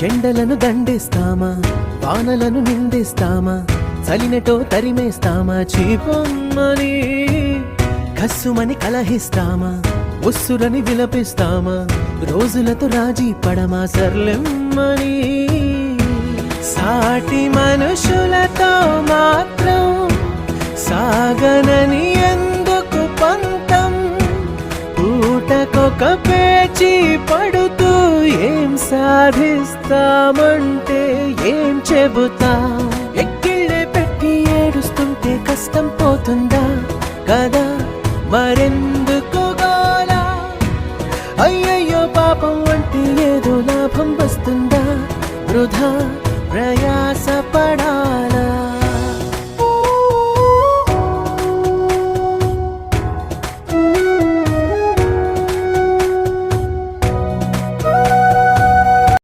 ఎండలను దండిస్తామా, వానలను నిందిస్తామా, చలినటో తరిమేస్తామా, చీపొమ్మని కస్సుమని కలహిస్తామా, ఉస్సురని విలపిస్తామా, రోజులతో రాజీ పడమా, సర్లెమ్మని సాటి మనుషులతో మాత్రం సాగనని ఎందుకు పంతం, పూటకొక పేచి పడుతూ ఏం సాధిస్తామంటే ఏం చెబుతాం, ఎక్కిళ్ళే పెట్టి ఏడుస్తుంటే కష్టం పోతుందా కదా, మరెందుకు గోలా, అయ్యయ్యో పాపం అంటే ఏదో లాభం వస్తుందా, వృధా ప్రయాస పడాలా.